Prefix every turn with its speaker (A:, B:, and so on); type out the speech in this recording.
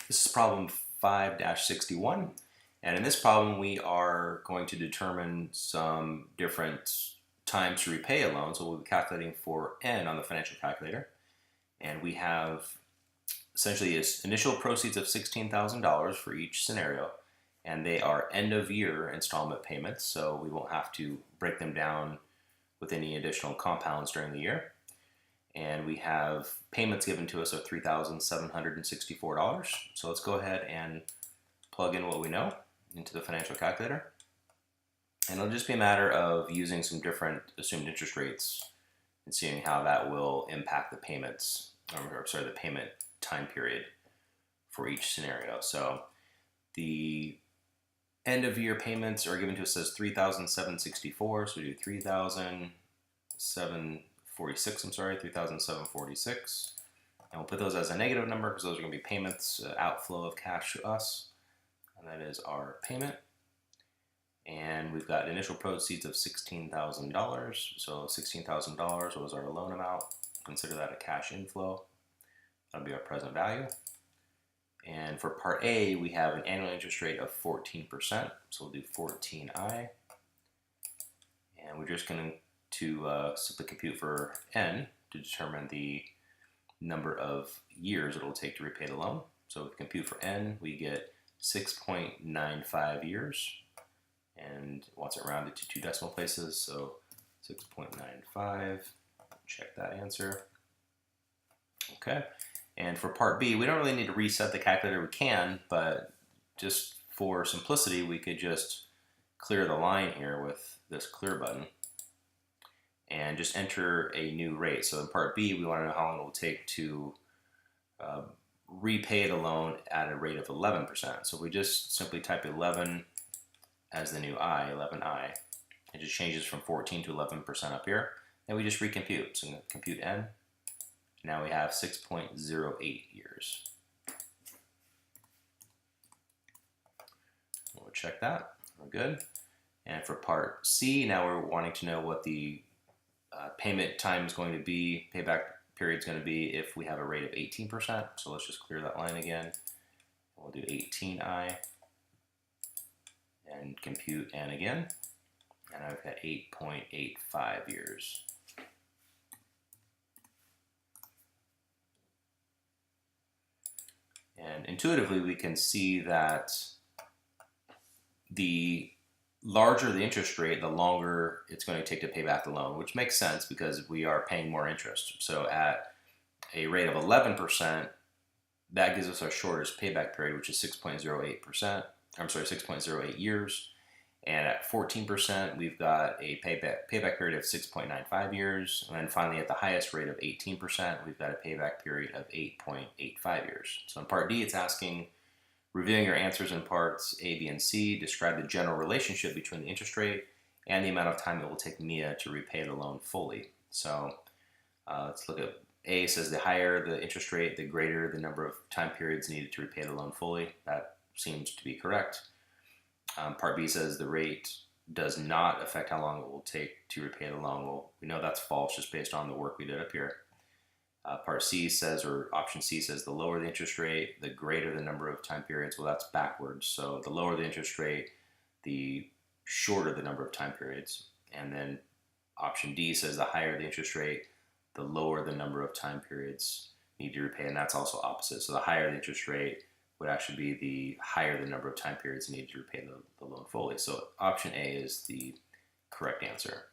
A: This is problem 5-61, and in this problem we are going to determine some different times to repay a loan. So we'll be calculating for n on the financial calculator, and we have essentially initial proceeds of $16,000 for each scenario, and they are end of year installment payments, so we won't have to break them down with any additional compounds during the year. And we have payments given to us of $3,764. So let's go ahead and plug in what we know into the financial calculator. And it'll just be a matter of using some different assumed interest rates and seeing how that will impact the payments, the payment time period for each scenario. So the end of year payments are given to us as $3,764. So we do 3,746, and we'll put those as a negative number because those are going to be payments, outflow of cash to us, and that is our payment. And we've got initial proceeds of $16,000, so $16,000 was our loan amount. Consider that a cash inflow. That'll be our present value. And for part A, we have an annual interest rate of 14%, so we'll do 14i, and we're just going to simply compute for n to determine the number of years it'll take to repay the loan. So if we compute for n, we get 6.95 years, and wants it rounded to 2 decimal places, so 6.95, check that answer. Okay, and for part B, we don't really need to reset the calculator. We can, but just for simplicity, we could just clear the line here with this clear button and just enter a new rate. So in part B, we want to know how long it will take to repay the loan at a rate of 11%. So we just simply type 11 as the new I, 11i. It just changes from 14 to 11% up here. Then we just recompute. So compute n. Now we have 6.08 years. We'll check that. We're good. And for part C, now we're wanting to know what the payment time is going to be, payback period is going to be if we have a rate of 18%. So let's just clear that line again. We'll do 18i and compute n again. And I've got 8.85 years. And intuitively, we can see that the larger the interest rate, the longer it's going to take to pay back the loan, which makes sense because we are paying more interest. So at a rate of 11%, that gives us our shortest payback period, which is 6.08%. I'm sorry, 6.08 years. And at 14%, we've got a payback period of 6.95 years. And then finally, at the highest rate of 18%, we've got a payback period of 8.85 years. So in part D, it's asking, reviewing your answers in parts A, B, and C, describe the general relationship between the interest rate and the amount of time it will take Mia to repay the loan fully. So let's look at A. Says the higher the interest rate, the greater the number of time periods needed to repay the loan fully. That seems to be correct. Part B says the rate does not affect how long it will take to repay the loan. Well, we know that's false just based on the work we did up here. Part C says, or option C says, the lower the interest rate, the greater the number of time periods. Well, that's backwards. So the lower the interest rate, the shorter the number of time periods. And then option D says the higher the interest rate, the lower the number of time periods need to repay. And that's also opposite. So the higher the interest rate would actually be the higher the number of time periods needed to repay the loan fully. So option A is the correct answer.